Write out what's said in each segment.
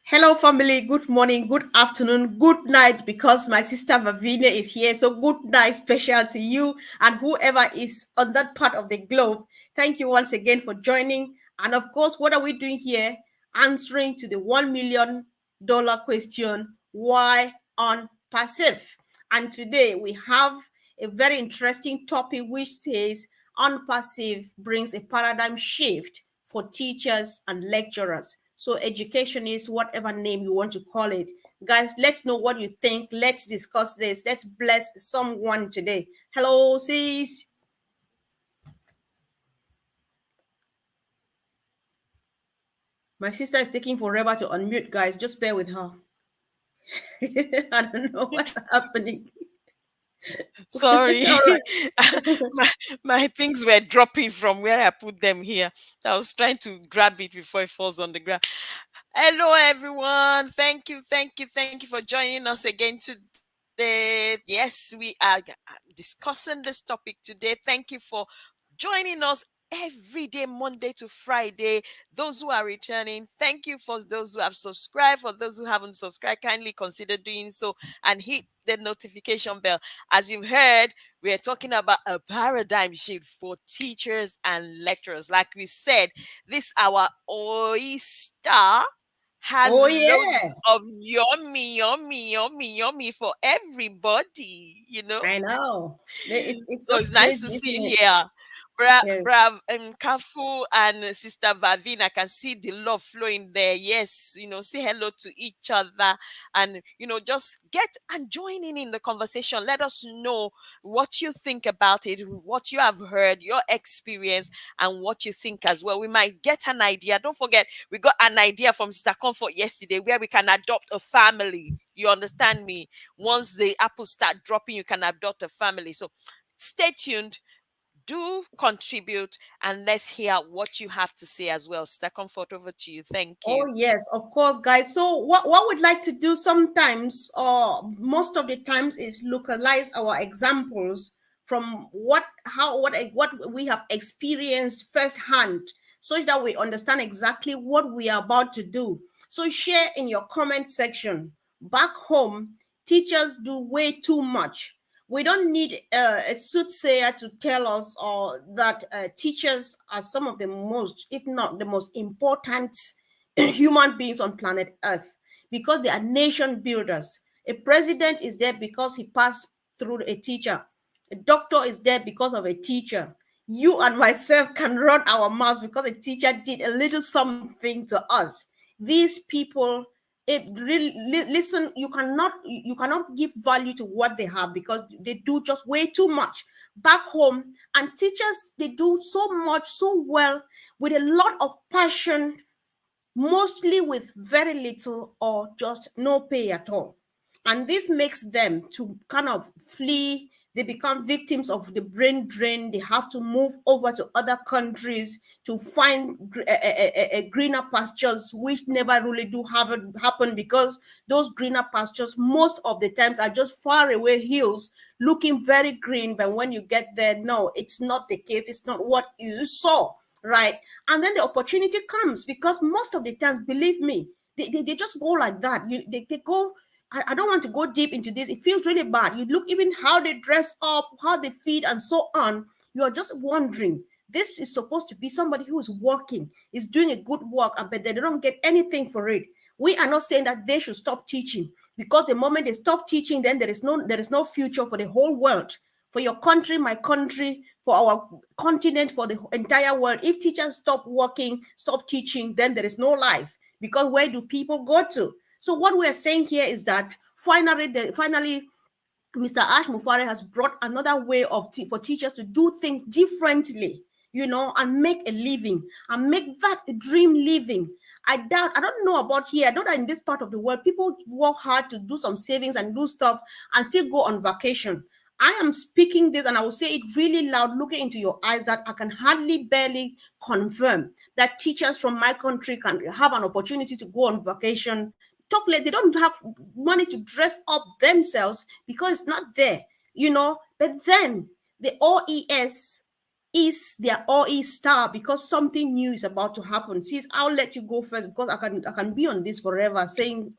Hello, family. Good morning, good afternoon, good night, because my sister Vavinia is here. So, good night, special to you and whoever is on that part of the globe. Thank you once again for joining. And of course, what are we doing here? Answering to the $1 million question, why on passive? And today we have a very interesting topic which says Onpassive brings a paradigm shift for teachers and lecturers. So education is whatever name you want to call it. Guys, let's know what you think. Let's discuss this. Let's bless someone today. Hello, sis. My sister is taking forever to unmute, guys. Just bear with her. I don't know what's happening. Sorry, All right. my things were dropping from where I put them here. I was trying to grab it before it falls on the ground. Hello, everyone. Thank you for joining us again today. Yes, we are discussing this topic today. Thank you for joining us every day, Monday to Friday. Those who are returning, thank you. For those who have subscribed, for those who haven't subscribed, kindly consider doing so and hit the notification bell. As you've heard, we are talking about a paradigm shift for teachers and lecturers. Like we said, this our oyster has Oh, yeah. loads of yummy for everybody. I know. It's So it's just nice crazy, to see isn't you it? here. Yes. Brav Kafu and Sister Vavin, I can see the love flowing there. Yes, say hello to each other and, just get and join in the conversation. Let us know what you think about it, what you have heard, your experience, and what you think as well. We might get an idea. Don't forget, we got an idea from Sister Comfort yesterday where we can adopt a family. You understand me? Once the apples start dropping, you can adopt a family. So stay tuned, do contribute, and let's hear what you have to say as well. Sister Comfort, over to you. Thank Oh you. yes, of course, guys. So what we'd like to do sometimes, or most of the times, is localize our examples from what we have experienced firsthand, so that we understand exactly what we are about to do. So share in your comment section. Back home, teachers do way too much. We don't need a soothsayer to tell us that teachers are some of the most, if not the most important human beings on planet Earth, because they are nation builders. A president is there because he passed through a teacher. A doctor is there because of a teacher. You and myself can run our mouths because a teacher did a little something to us. These people, listen, you cannot give value to what they have, because they do just way too much back home. And teachers, they do so much so well, with a lot of passion, mostly with very little or just no pay at all. And this makes them to kind of flee. They become victims of the brain drain. They have to move over to other countries to find greener pastures, which never really do happen, because those greener pastures most of the times are just far away hills looking very green. But when you get there, no, it's not the case. It's not what you saw, right? And then the opportunity comes, because most of the times, believe me, they just go like that. They go. I don't want to go deep into this. It feels really bad. You look, even how they dress up, how they feed, and so on. You're just wondering. This is supposed to be somebody who is working, is doing a good work, but they don't get anything for it. We are not saying that they should stop teaching, because the moment they stop teaching, then there is no future for the whole world, for your country, my country, for our continent, for the entire world. If teachers stop working, stop teaching, then there is no life, because where do people go to? So what we are saying here is that finally, Mr. Ash Mufareh has brought another way for teachers to do things differently, and make a living, and make that a dream living. I don't know about here. I know that in this part of the world, people work hard to do some savings and do stuff and still go on vacation. I am speaking this, and I will say it really loud, looking into your eyes, that I can hardly barely confirm that teachers from my country can have an opportunity to go on vacation. Talk like they don't have money to dress up themselves, because it's not there. But then the OES is their OE star because something new is about to happen. Sis, I'll let you go first because I can be on this forever saying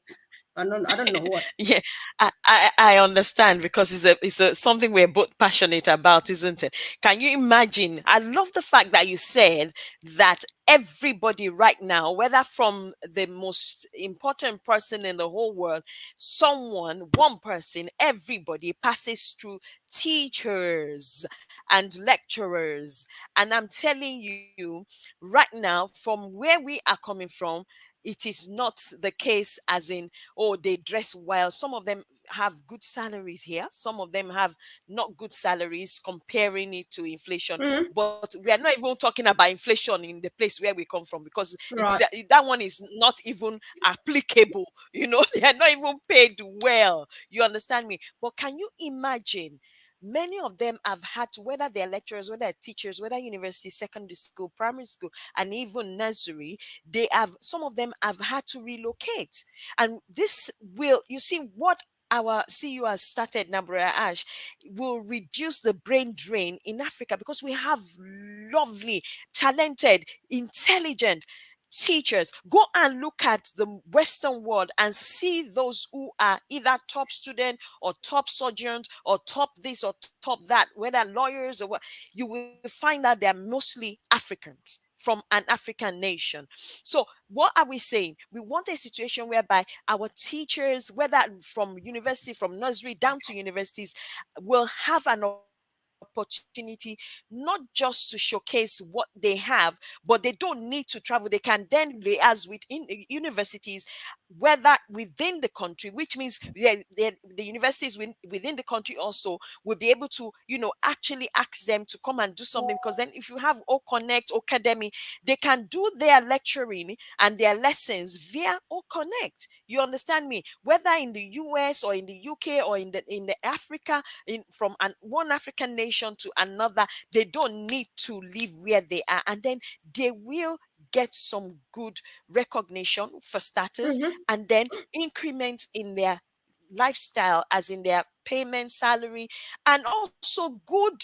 I don't know what. Yeah, I understand because it's something we're both passionate about, isn't it? Can you imagine? I love the fact that you said that everybody right now, whether from the most important person in the whole world, someone, one person, everybody passes through teachers and lecturers. And I'm telling you, right now, from where we are coming from, it is not the case as in, oh, they dress well. Some of them have good salaries here, some of them have not good salaries, comparing it to inflation. Mhm. But we are not even talking about inflation in the place where we come from, because Right. that one is not even applicable. They are not even paid well. You understand me? But can you imagine, many of them have had to, whether they're lecturers, whether they're teachers, whether university, secondary school, primary school, and even nursery, some of them have had to relocate. And this will, you see, what our CEO has started, Nabra Ash, will reduce the brain drain in Africa, because we have lovely, talented, intelligent teachers. Go and look at the Western world and see those who are either top student or top surgeons or top this or top that, whether lawyers or what. You will find that they're mostly Africans from an African nation. So what are we saying? We want a situation whereby our teachers, whether from university, from nursery down to universities, will have an opportunity not just to showcase what they have, but they don't need to travel. They can then liaise with universities, whether within the country, which means the universities within the country also will be able to, actually ask them to come and do something. Because then if you have OCONNECT Academy, they can do their lecturing and their lessons via OCONNECT. You understand me? Whether in the US or in the UK or in the Africa, from one African nation to another, they don't need to live where they are, and then they will get some good recognition for starters, Mhm. and then increments in their lifestyle, as in their payment, salary, and also good,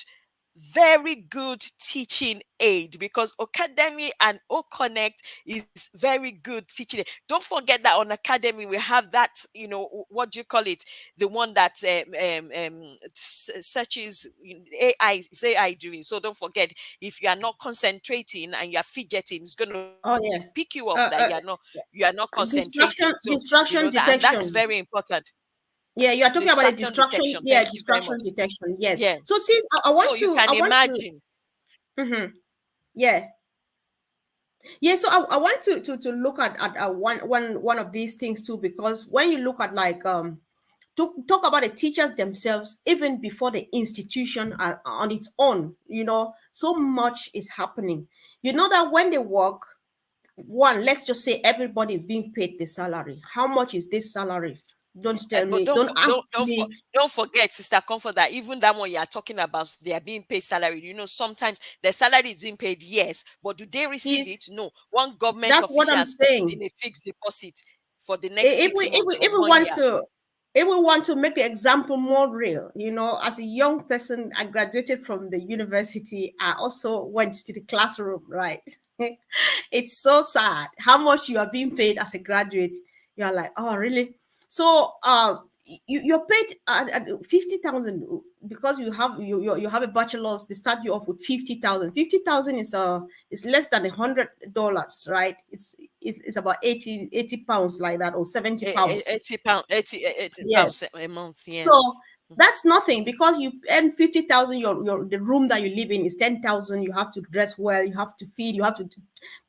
very good teaching aid, because Academy and OCONNECT is very good teaching aid. Don't forget that on Academy we have that, what do you call it, the one that searches, AI is AI doing. So don't forget, if you are not concentrating and you are fidgeting, it's going to pick you Oh up yeah. that you're not Uh, uh, concentrating. So distraction and that's very detection. important. Yeah, you are talking about a Distraction detection. distraction. Yeah, Thank you very distraction much. detection. Yes. Yeah. So since I So want you to, can I want to. imagine. Mhm. Yeah, yeah. So I want to look at one of these things too, because when you look at like talk about the teachers themselves, even before the institution are on its own, so much is happening. You know that when they work, one, let's just say everybody is being paid the salary. How much is this salary? Don't tell But me, don't ask me. don't forget, Sister Comfort, that even that one you are talking about, they are being paid salary. Sometimes the salary is being paid, yes, but do they receive Sis, it? No. One government that's what official I'm has put it saying. in a fixed deposit for the next if we six if we months or if we one want year. to if we want to make the example more real, as a young person, I graduated from the university. I also went to the classroom, right? It's so sad how much you are being paid as a graduate. You are like, oh, really? So, you're paid at 50,000 because you have a bachelor's. They start you off with 50,000. 50,000 is less than $100, right? It's about 80 pounds like that, or 70 pounds. 80 pound, 80 Yes. pounds a month. Yeah. So that's nothing because you earn 50,000. Your the room that you live in is 10,000. You have to dress well. You have to feed. You have to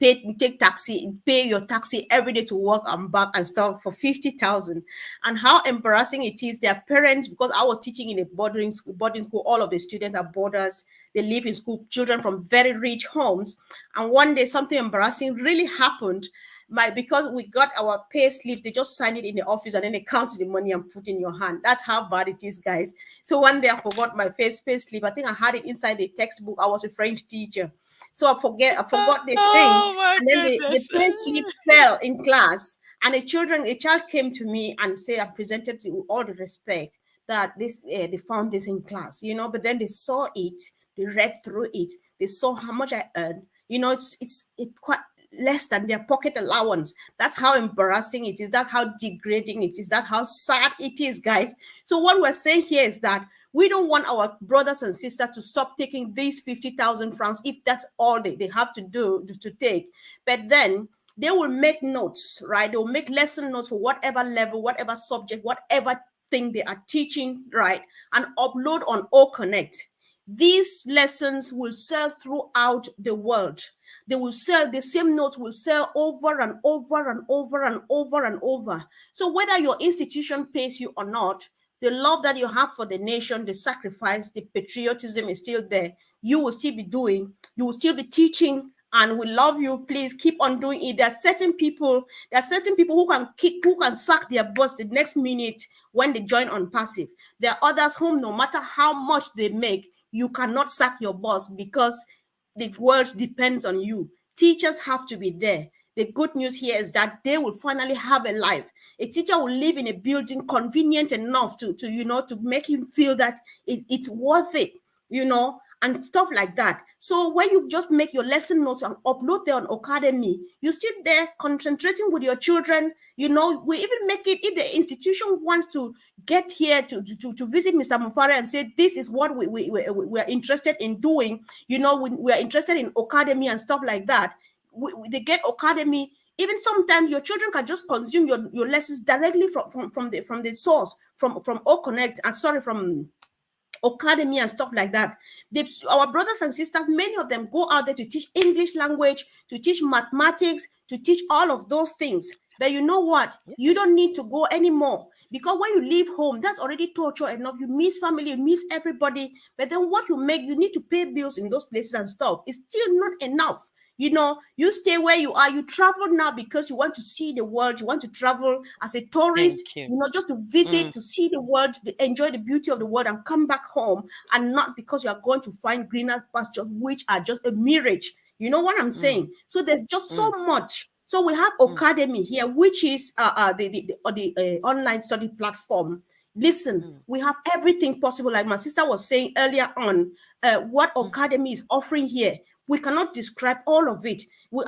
take taxi, pay your taxi every day to work and back and stuff for 50,000. And how embarrassing it is. Their parents, because I was teaching in a boarding school. Boarding school, all of the students are boarders. They live in school. Children from very rich homes. And one day something embarrassing really happened, because we got our pay slip, they just sign it in the office and then they count the money and put in your hand. That's how bad it is, guys. So one day I forgot my pay slip. I think I had it inside the textbook. I was a French teacher. So I forgot the thing, Oh my and then the goodness. pay slip fell in class. And a child came to me and said, I presented to all the respect that they found this in class, but then they saw it. They read through it. They saw how much I earned. It's quite less than their pocket allowance. That's how embarrassing it is. That's how degrading it is. That's how sad it is, guys. So what we're saying here is that we don't want our brothers and sisters to stop taking these 50,000 francs if that's all they have to do to take. But then they will make notes, right? They will make lesson notes for whatever level, whatever subject, whatever thing they are teaching, right? And upload on OCONNECT. These lessons will sell throughout the world. They will sell, the same notes will sell over and over and over and over and over. So whether your institution pays you or not, the love that you have for the nation, the sacrifice, the patriotism is still there. You will still be doing, you will still be teaching, and we love you. Please keep on doing it. There are certain people who can sack their boss the next minute when they join Onpassive. There are others whom no matter how much they make, you cannot sack your boss because the world depends on you. Teachers have to be there. The good news here is that they will finally have a life. A teacher will live in a building convenient enough to make him feel that it's worth it, and stuff like that. So when you just make your lesson notes and upload there on Academy, you're still there concentrating with your children. We even make it, if the institution wants to get here to visit Mr. Mufareh and say, this is what we are interested in doing, we are interested in Academy and stuff like that. They get Academy. Even sometimes your children can just consume your lessons directly from the source, from OCONNECT, from academy and stuff like that. Our brothers and sisters, many of them go out there to teach English language, to teach mathematics, to teach all of those things. But you know what? You Yes. don't need to go anymore, because when you leave home, that's already torture enough. You miss family, you miss everybody. But then what you make, you need to pay bills in those places and stuff. It's still not enough. You stay where you are. You travel now because you want to see the world. You want to travel as a tourist, Thank you. just to visit, to see the world, to enjoy the beauty of the world and come back home, and not because you are going to find greener pastures, which are just a mirage. You know what I'm Mm, saying? So there's just so mm, much. So we have mm, Academy here, which is the online study platform. Listen, mm, we have everything possible. Like my sister was saying earlier on, what mm. Academy is offering here, we cannot describe all of it. We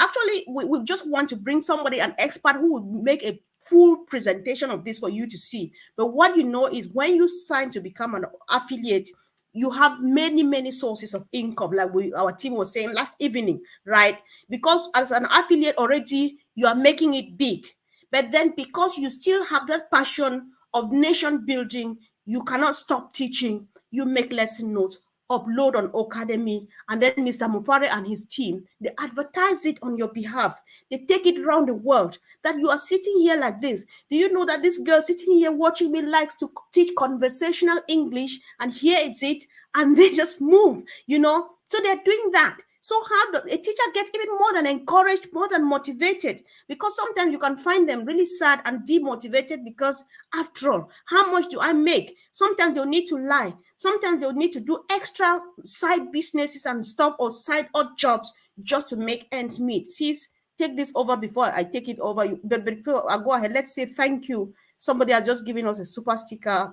just want to bring somebody, an expert, who would make a full presentation of this for you to see. But what you know is, when you sign to become an affiliate, you have many, many sources of income, like our team was saying last evening, right? Because as an affiliate already, you are making it big. But then, because you still have that passion of nation building, you cannot stop teaching. You make lesson notes, upload on Academy, and then Mr. Mufareh and his team, they advertise it on your behalf. They take it around the world, that you are sitting here like this. Do you know that this girl sitting here watching me likes to teach conversational English, and here it's it, and they just move. So they're doing that. So how a teacher gets even more than encouraged, more than motivated, because sometimes you can find them really sad and demotivated, because after all, how much do I make? Sometimes they'll need to lie. Sometimes they'll need to do extra side businesses and stuff, or side odd jobs, just to make ends meet. Sis, take this over before I take it over. But before I go ahead, let's say thank you. Somebody has just given us a super sticker.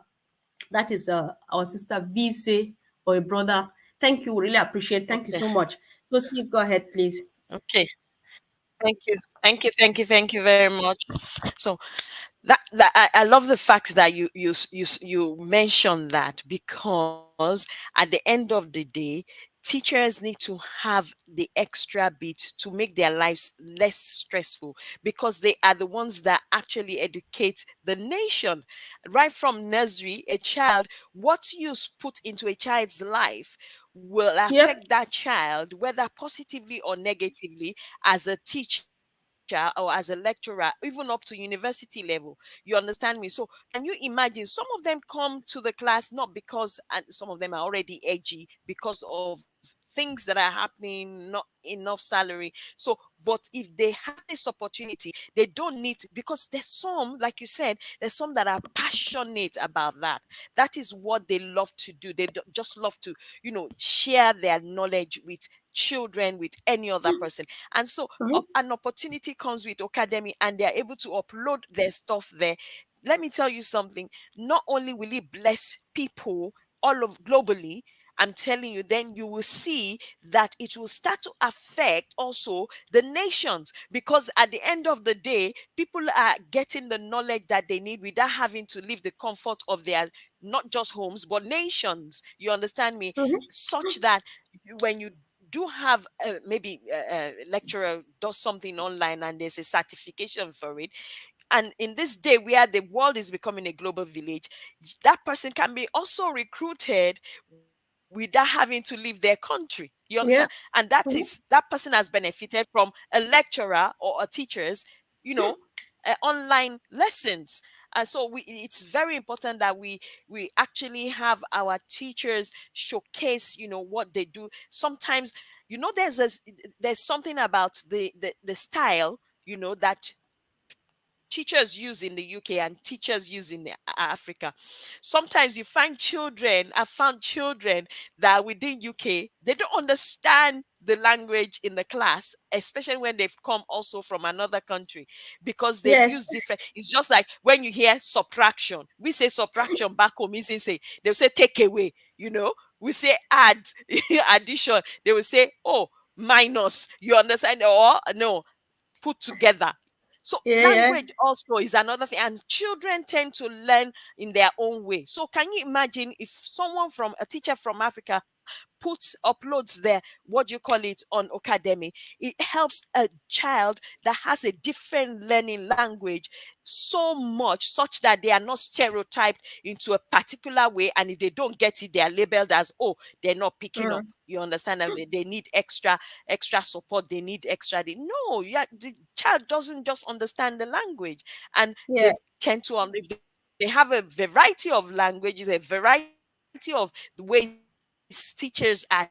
That is our sister VC, or a brother. Thank you. Really appreciate it. Thank you Okay. so much. So, sis, go ahead, please. Okay. Thank you. Thank you. Thank you. Thank you very much. So that I love the fact that you mentioned that, because at the end of the day, teachers need to have the extra bit to make their lives less stressful, because they are the ones that actually educate the nation. Right from nursery, a child, what you put into a child's life will Yep. affect that child, whether positively or negatively, as a teacher or as a lecturer, even up to university level. You understand me? So can you imagine, some of them come to the class not because, and some of them are already edgy because of things that are happening, not enough salary. So but if they have this opportunity, they don't need to, because there's some, like you said, there's some that are passionate about that. That is what they love to do. They just love to, share their knowledge with children, with any other person. And so Mhm. an opportunity comes with Academy, and they're able to upload their stuff there. Let me tell you something. Not only will it bless people all of globally, I'm telling you, then you will see that it will start to affect also the nations, because at the end of the day, people are getting the knowledge that they need without having to leave the comfort of their not just homes but nations. You understand me? Mhm. Such that when you do have maybe a lecturer does something online and there's a certification for it, and in this day where the world is becoming a global village, that person can be also recruited without having to leave their country. You understand? Yeah. And that Mhm. person has benefited from a lecturer or a teacher's, you know, online lessons. And so it's very important that we actually have our teachers showcase, what they do. Sometimes, there's something about the style, that teachers use in the UK and teachers use in Africa. Sometimes you find children, I found children that within UK, they don't understand the language in the class, especially when they've come also from another country, because they've Yes. used different. It's just like when you hear subtraction, we say subtraction back home, isn't say they'll say take away, we say add, addition, they will say, oh, minus, you understand, or no, put together. So Yeah, yeah. language also is another thing, and children tend to learn in their own way. So can you imagine if someone from a teacher from Africa uploads their, what do you call it, on Academy? It helps a child that has a different learning language so much, such that they are not stereotyped into a particular way, and if they don't get it, they are labeled as, oh, they're not picking up. Mm. You understand? And they need extra support, they need extra. No, yeah, the child doesn't just understand the language, and Yeah. they tend to, if they have a variety of languages, a variety of the ways teachers are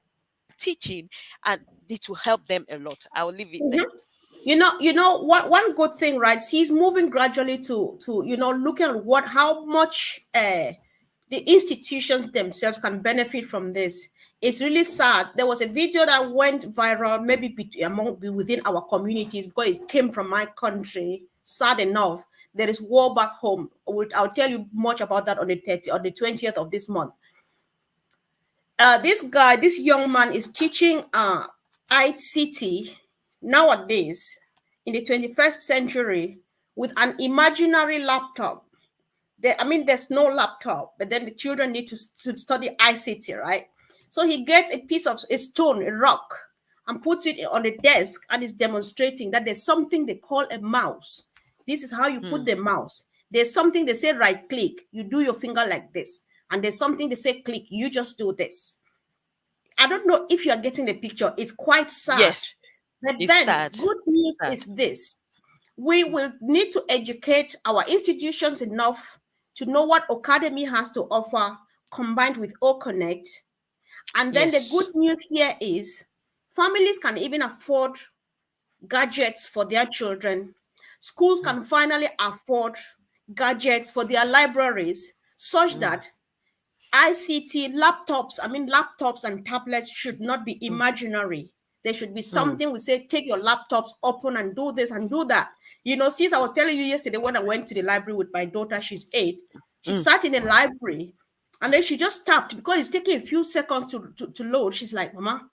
teaching, and it will help them a lot. I will leave it there. Mhm. You know what, one good thing, right? She's moving gradually to looking at what how much the institutions themselves can benefit from this. It's really sad. There was a video that went viral, maybe within our communities, because it came from my country. Sad enough, there is war back home. I'll tell you much about that on the 30th, on the 20th of this month. This young man is teaching ICT nowadays in the 21st century with an imaginary laptop. There's no laptop, but then the children need to study ICT, right? So he gets a stone, a rock, and puts it on the desk and is demonstrating that there's something they call a mouse. This is how you put the mouse. There's something they say right click, you do your finger like this. And there's something they say click, you just do this. I don't know if you are getting the picture. It's quite sad. Yes, But it's then, sad. good news Sad. is this: we will need to educate our institutions enough to know what Academy has to offer, combined with OCONNECT. And then the good Yes. news here is families can even afford gadgets for their children. Schools Mm, can finally afford gadgets for their libraries, such mm, that laptops and tablets should not be mm, imaginary. There should be mm, something we say, take your laptops open and do this and do that. Since I was telling you yesterday when I went to the library with my daughter, she's 8, she mm, sat in the library and then she just tapped because it's taking a few seconds to load. She's like, Mama,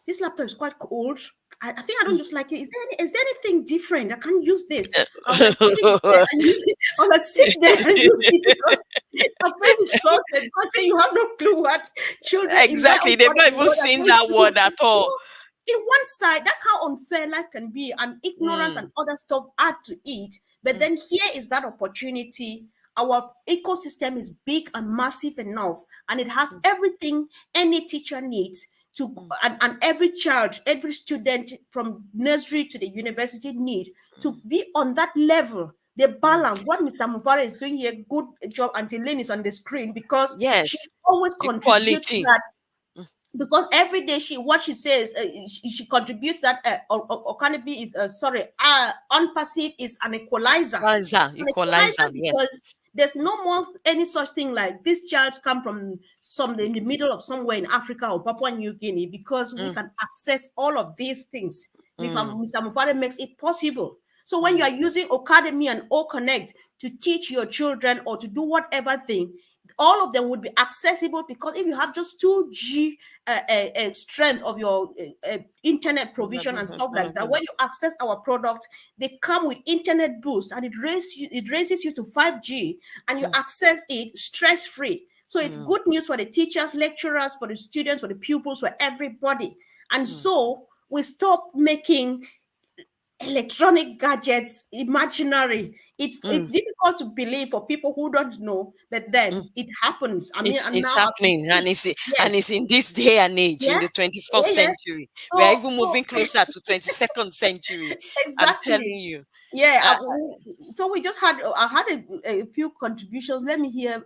this laptop is quite old. I think I don't mm. just like it. Is there anything different? I can't use this. I was like, put it there and use it. I was like, sit there and use it because her face is so sad. God say you have no clue what children in my Exactly. own They've part of not the even world are seen going that through. word at all. In one side, that's how unfair life can be, and ignorance and Mm, other stuff add to it. But mm, then here is that opportunity. Our ecosystem is big and massive enough, and it has mm, everything any teacher needs to, mm, and every child, every student from nursery to the university need to be on that level. The mm. balance, what Mr. Mufareh is doing here, good job until Lynn is on the screen because she Yes. always contributes Equality. that, Mm, because every day what she says, she contributes that Okanabi is Onpassive is an equalizer. Equalizer. An equalizer Equalizer. Yes. because there's no more any such thing like this child come from some in the middle of somewhere in Africa or Papua New Guinea, because we Mm, can access all of these things. mm, Mr. Mufare makes it possible. So when you mm, are using Academy and O Connect to teach your children or to do whatever thing, all of them would be accessible, because if you have just 2G strength of your internet provision and stuff like that, when you access our product, they come with internet boost, and it raises you to 5G, and you access it stress free. So it's good news for the teachers, lecturers, for the students, for the pupils, for everybody. And so we stop making electronic gadgets imaginary. It's difficult to believe for people who don't know, but then it happens. I mean, and It's now as we happening, speak, and yes, it's in this day and age, in yeah, the 21st yeah, yeah. century. We are So, even moving closer to 22nd century. I'm telling exactly, you. yeah. Uh, So we just had I had a few contributions. Let me hear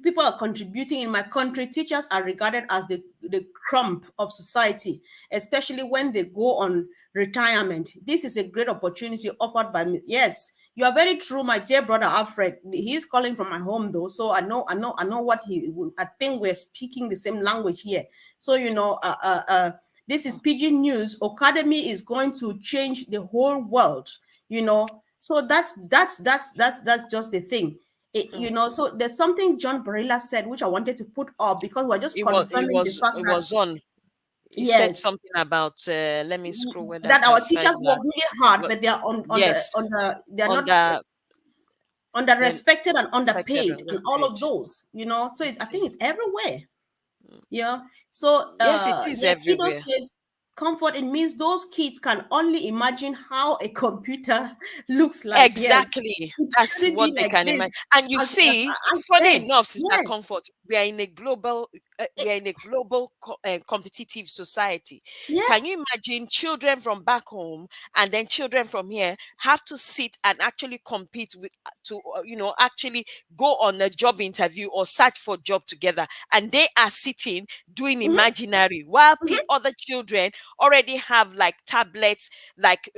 people are contributing. In my country, teachers are regarded as the crumb of society, especially when they go on retirement. This is a great opportunity offered by me. Yes, you are very true, my dear brother Alfred. He's calling from my home though, so I know what I think we're speaking the same language here. So this is PG News. Academy is going to change the whole world. So that's just the thing. So there's something John Barilla said, which I wanted to put up because we're just confirming the fact it that, was on. He said yes, something about, let me scroll whether I that can our find teachers work that. really hard, But but they are yes, they're on not the under then respected and affected underpaid on and that all of page. those. So I Okay. think it's everywhere. Yeah. So Yes, it is yeah, Kido everywhere. says comfort. It means those kids can only imagine how a computer looks like. Yes. Exactly. It That's shouldn't what be they like can imagine. this. And you As see, I funny said, enough, Sister yes. Comfort, we are in a global competitive society. Yeah. Can you imagine children from back home and then children from here have to sit and actually compete with to actually go on a job interview or search for job together, and they are sitting doing Mhm, imaginary while mhm. other children already have like tablets, like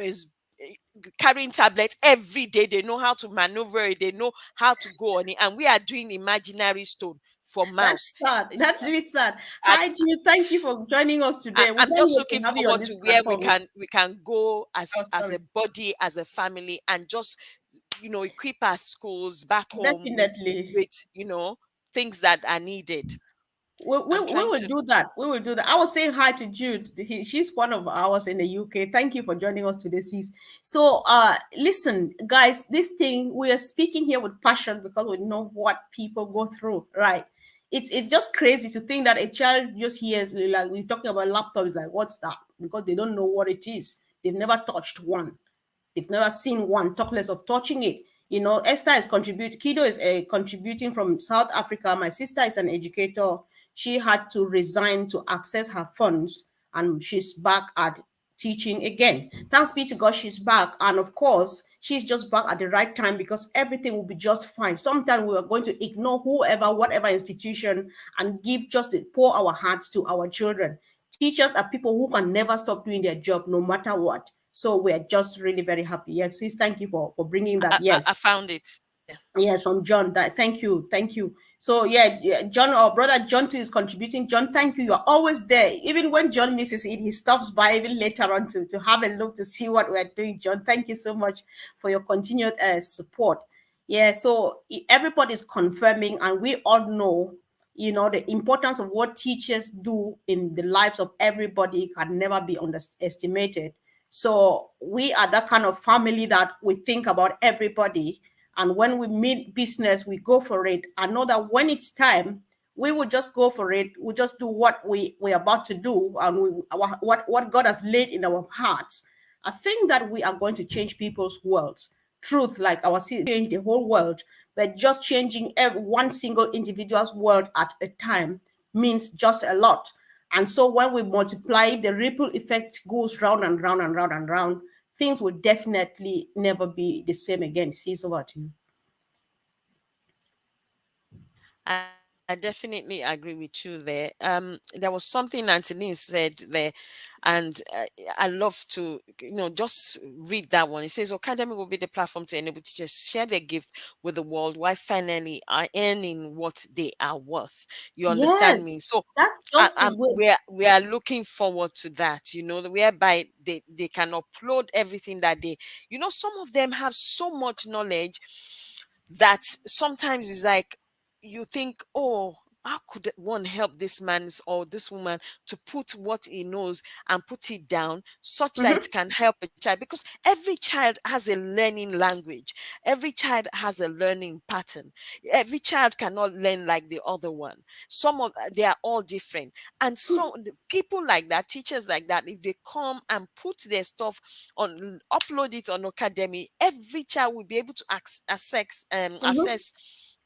carrying tablets every day. They know how to maneuver it. They know how to go on it, and we are doing imaginary stone for mouse. That's sad. It's, That's really sad. I, Hi, Jude. Thank you for joining us today. We I'm can't just wait looking to have you on forward this to where we platform. can go Oh, as a sorry. body, as a family, and just equip our schools back home with Definitely. with things that are needed. We I'm trying will to. do that. We will do that. I was saying hi to Jude. She's one of ours in the UK. Thank you for joining us today, sis. So, listen, guys, this thing we are speaking here with passion because we know what people go through, right? It's just crazy to think that a child just hears, like we're talking about laptops, like what's that? Because they don't know what it is. They've never touched one. They've never seen one, talk less of touching it. Esther is contributing, Kido is contributing from South Africa. My sister is an educator. She had to resign to access her funds, and she's back at teaching again. Thanks be to God, she's back. And of course, she's just back at the right time because everything will be just fine. Sometimes we are going to ignore whoever, whatever institution, and pour our hearts to our children. Teachers are people who can never stop doing their job no matter what. So we're just really very happy. Yes, sis, thank you for bringing that. I Yes, found it. Yeah. yes, from John. That thank you. So yeah, John, our brother John too is contributing. John, thank you. You're always there. Even when John misses it, he stops by even later on to have a look to see what we're doing. John, thank you so much for your continued support. Yeah, so everybody is confirming, and we all know, the importance of what teachers do in the lives of everybody can never be underestimated. So we are that kind of family that we think about everybody, and when we meet business, we go for it. I know that when it's time, we will just go for it. We just do what we're about to do, and what God has laid in our hearts. I think that we are going to change people's worlds. Truth, like our city, change the whole world, but just changing one single individual's world at a time means just a lot. And so when we multiply, if the ripple effect goes round and round and round and round, things will definitely never be the same again. See, over to you. I definitely agree with you there. There was something Anthony said there, and I love to, just read that one. It says, "Academy will be the platform to enable teachers share their gift with the world while finally are earning what they are worth." You understand Yes, me? So, that's just the way. we are looking forward to that. Whereby they can upload everything that they, some of them have so much knowledge that sometimes is like you think, oh, how could one help this man or this woman to put what he knows and put it down such that it Mm-hmm. can help a child? Because every child has a learning language, every child has a learning pattern, every child cannot learn like the other one. Some of they are all different. And so the people like that, teachers like that, if they come and put their stuff on, upload it on academy, every child will be able to Mm-hmm. access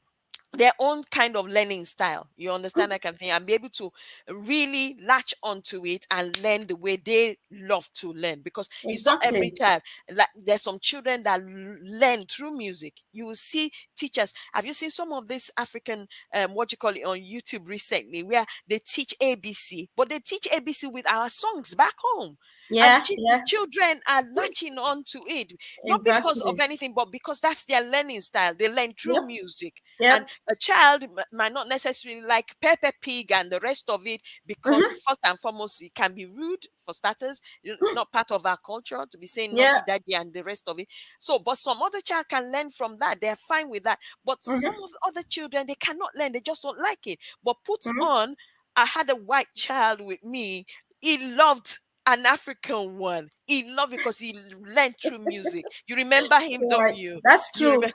their own kind of learning style. You understand that kind of thing, and be able to really latch onto it and learn the way they love to learn. Because it's not every Exactly. child. Like there's some children that learn through music. You will see teachers. Have you seen some of this African what you call it on YouTube recently, where they teach ABC, but they teach ABC with our songs back home, and Yeah, the yeah, children are latching on to it, not because of exactly. anything, but because that's their learning style. They learn through Yep, music. And yep. a child might not necessarily like Pepper Pig and the rest of it, because Mm-hmm. first and foremost, it can be rude for starters. It's not part of our culture to be saying Yeah. naughty daddy and the rest of it. So, but some other child can learn from that. They're fine with that. But some Mm-hmm. of the other children, they cannot learn. They just don't like it. But put Mm-hmm. on, I had a white child with me. He loved an African one. He loved it because he learned through music. You remember him, don't Right. you? That's You true. remember?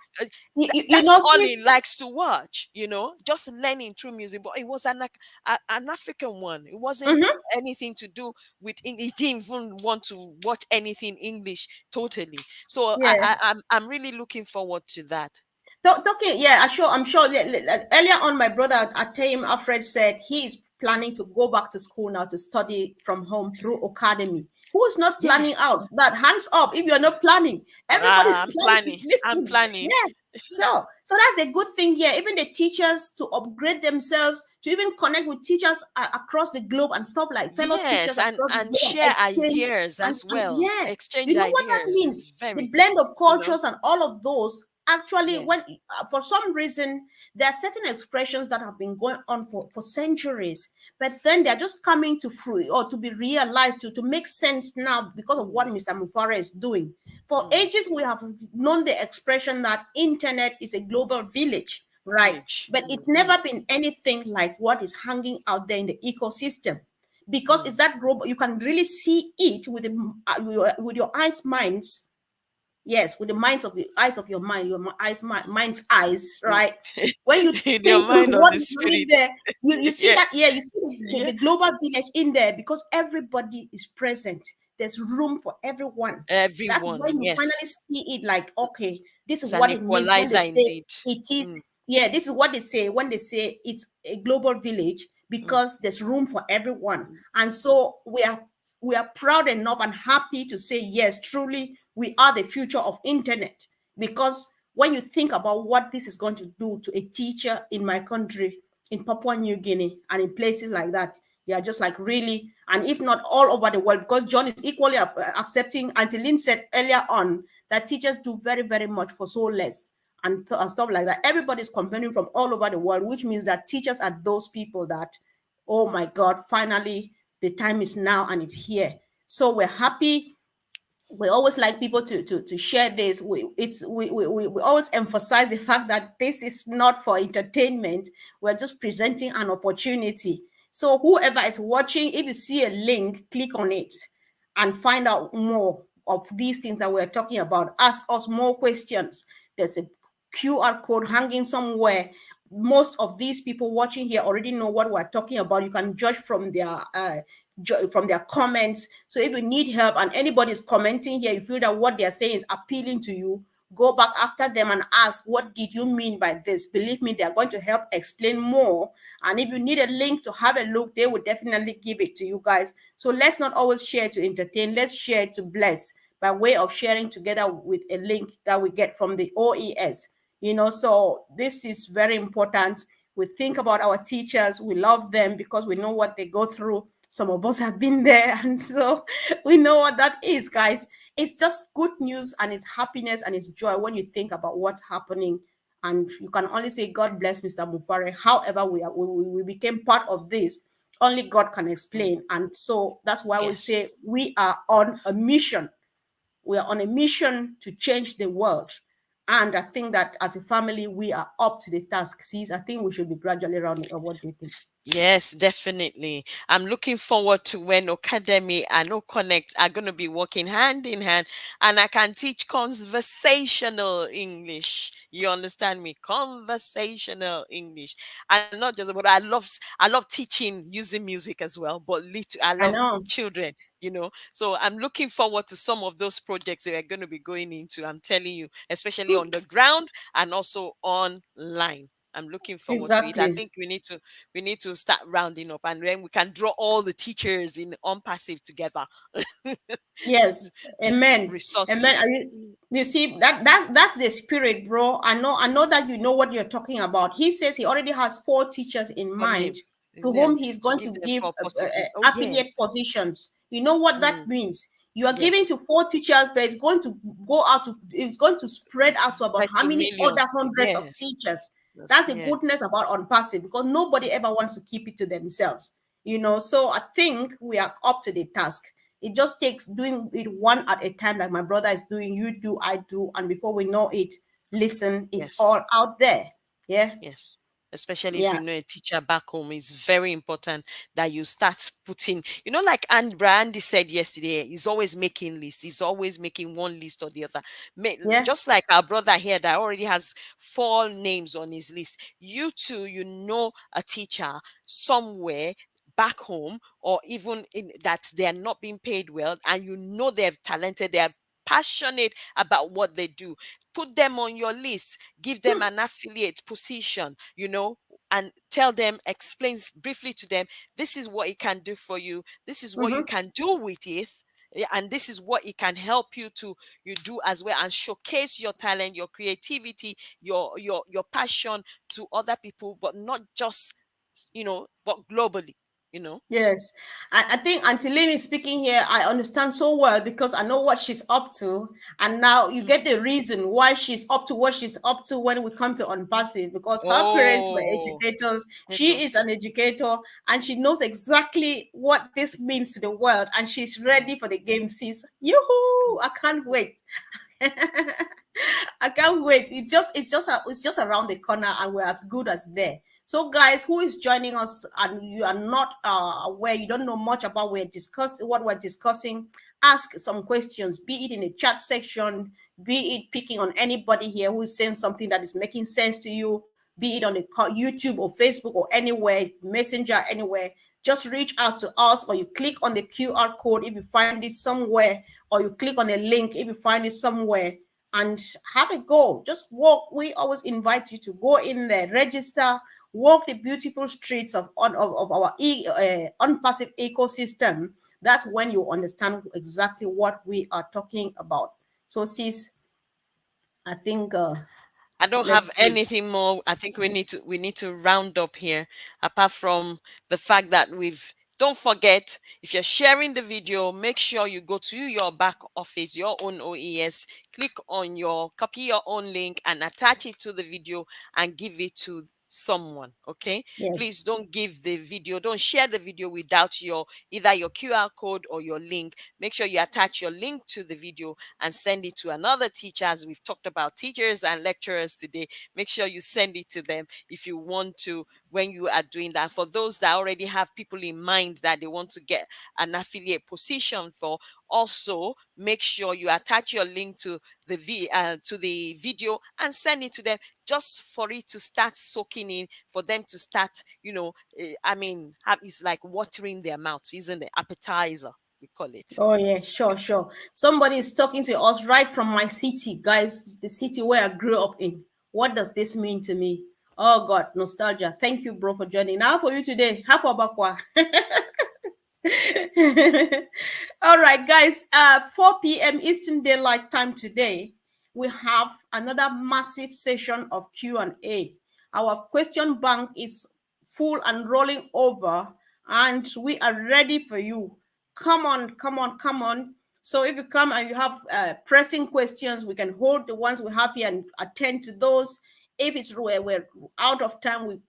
You That's know, all he sis. likes to watch, just learning through music. But it was an African one. It wasn't Mm-hmm. anything to do with he didn't even want to watch anything English totally. So Yeah. I'm really looking forward to that. Talking, yeah, I'm sure. Earlier on, my brother Attain Alfred said he is planning to go back to school now to study from home through academy. Who is not planning Yes. out? That hands up if you're not planning. Everybody's I'm planning. planning. I'm Listen, planning. yeah, sure. So that's a good thing here. Even the teachers to upgrade themselves, to even connect with teachers across the globe and stuff, like fellow teachers Yes, across the and globe, and share exchange. ideas as And well. yeah, Exchange you know what that ideas means? is The very, blend of you know, cultures and all of those. Actually, yeah. when for some reason there are certain expressions that have been going on for centuries, but then they're just coming to free or to be realized to make sense now because of what Mm, Mr. Mufareh is doing. For mm. ages, we have known the expression that internet is a global village, right? Village. But it's never been anything like what is hanging out there in the ecosystem. Because Mm, it's that global, you can really see it with with your eyes, minds. Yes, with the minds of the eyes of your mind, your mind's eyes, mm. right? When you In your think of mind or what the is happening spirit. there, you see Yeah, that, yeah, you see yeah. the global village in there because everybody is present. There's room for everyone. That's Everyone, when you finally yes. see it like, okay, this is It's an what it means when they equalizer say indeed. it is, Mm, yeah, this is what they say when they say it's a global village mm, because there's room for everyone. mm, And mm, so we are proud enough and happy to say yes, truly we are the future of internet. Because when you think about what this is going to do to a teacher in my country, in Papua New Guinea and in places like that, you are just like really, and if not all over the world, because John is equally accepting. Until Lynn said earlier on that teachers do very, very much for so less and stuff like that. Everybody's complaining from all over the world, which means that teachers are those people that, oh my God, finally the time is now and it's here. So we're happy. We always like people to share this. We always emphasize the fact that this is not for entertainment. We're just presenting an opportunity. So whoever is watching, if you see a link, click on it and find out more of these things that we're talking about. Ask us more questions. There's a QR code hanging somewhere. Most of these people watching here already know what we're talking about. You can judge from their comments. So if you need help and anybody is commenting here, you feel that what they're saying is appealing to you, go back after them and ask, what did you mean by this? Believe me, they're going to help explain more. And if you need a link to have a look, they will definitely give it to you guys. So let's not always share to entertain, let's share to bless by way of sharing together with a link that we get from the OES. So this is very important. We think about our teachers, we love them because we know what they go through. Some of us have been there, and so we know what that is, guys. It's just good news and it's happiness and it's joy when you think about what's happening. And you can only say, God bless Mr. Mufareh. However, we became part of this. Only God can mm. explain. And so that's why we say Yes. we are on a mission. We are on a mission to change the world. And I think that as a family, we are up to the task. See, I think we should be gradually rounding up. What do you think? Yes, definitely. I'm looking forward to when Academy and OCONNECT are going to be working hand in hand, and I can teach conversational English. You understand me? Conversational English. And not just, but I love teaching using music as well, but I I love know. children, you know. So I'm looking forward to some of those projects that we're going to be going into. I'm telling you, especially on the ground and also online. I'm looking forward to it. I Exactly. think we need to start rounding up, and then we can draw all the teachers in Onpassive together. Yes, amen, amen. Resources You see that's the spirit, bro. I know that you know what you're talking about. He says he already has 4 teachers in from mind him. to Yeah, whom he's to going to give them give for positive. Oh affiliate yes. positions. You know what that Mm, means? You are giving to yes. 4 teachers, but it's going to spread out to about Right how to many other millions. hundreds of Yes. teachers. Yes. That's the Yeah. goodness about Unpassive, because nobody ever wants to keep it to themselves. So I think we are up to the task. It just takes doing it one at a time, like my brother is doing, you do, I do, and before we know it, listen, it's Yes. all out there. Yeah, Yes. Especially if yeah, you know a teacher back home, it's very important that you start putting, like Brandy said yesterday, he's always making lists. He's always making one list or the other. yeah, Just like our brother here that already has 4 names on his list. You too, a teacher somewhere back home, or even in that they are not being paid well, and they're talented, they're passionate about what they do. Put them on your list, give them an affiliate position, and tell them, briefly to them, this is what it can do for you, this is what you mm-hmm. can do with it, and this is what it can help you to you do as well, and showcase your talent, your creativity, your passion to other people, but not just but globally you know Yes, I think Auntie Lynn is speaking here. I understand so well because I know what she's up to. And now you Mm. get the reason why she's up to what she's up to when we come to Unpassive, because her parents were Oh, educators. She is Kratos. an educator and she knows exactly what this means to the world. And she's Mm. ready for the game, sis. Yoo-hoo! I can't wait. I can't wait. It's just around the corner, and we're as good as there. So, guys, who is joining us, and you are not aware, you don't know much about what we're discussing, ask some questions. Be it in the chat section, be it picking on anybody here who is saying something that is making sense to you. Be it on the YouTube or Facebook or anywhere, Messenger, anywhere. Just reach out to us, or you click on the QR code if you find it somewhere, or you click on a link if you find it somewhere, and have a go. Just walk. We always invite you to go in there, register, walk the beautiful streets of our Unpassive ecosystem. That's when you understand exactly what we are talking about. So, sis, I think I don't have let's see. anything more. I think we need to round up here, apart from the fact that we've don't forget, if you're sharing the video, make sure you go to your back office, your own OES, click on copy your own link and attach it to the video and give it to someone. Okay, please Yes. don't share the video without either your QR code or your link. Make sure you attach your link to the video and send it to another teacher. As we've talked about teachers and lecturers today, make sure you send it to them if you want to, when you are doing that. For those that already have people in mind that they want to get an affiliate position for, also make sure you attach your link to the video and send it to them, just for it to start soaking in, for them to start, it's like watering their mouth, isn't it? Appetizer, we call it. Oh yeah, sure, sure. Somebody is talking to us right from my city, guys. The city where I grew up in. What does this mean to me? Oh God, nostalgia. Thank you, bro, for joining. Now for you today, half of Bakwa. All right, guys. 4 p.m. Eastern Daylight Time today, we have another massive session of Q&A. Our question bank is full and rolling over, and we are ready for you. Come on, come on, come on. So if you come and you have pressing questions, we can hold the ones we have here and attend to those. If it's where we're out of time, we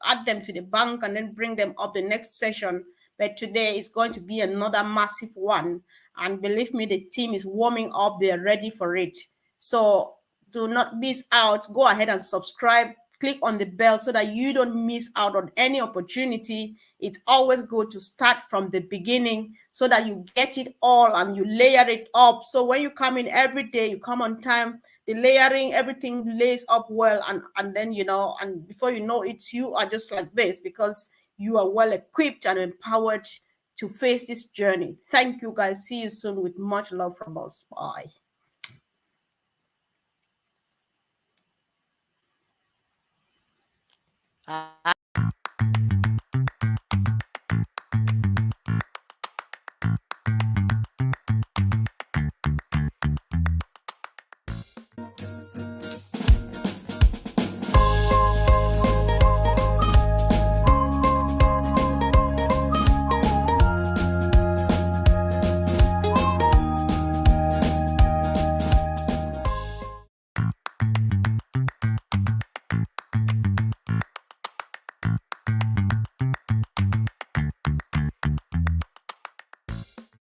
add them to the bank and then bring them up the next session. But today is going to be another massive one. And believe me, the team is warming up. They're ready for it. So do not miss out. Go ahead and subscribe. Click on the bell so that you don't miss out on any opportunity. It's always good to start from the beginning so that you get it all and you layer it up. So when you come in every day, you come on time, the layering, everything lays up well, and then and before you know it, you are just like this because you are well equipped and empowered to face this journey. Thank you guys. See you soon with much love from us. Bye. Hi.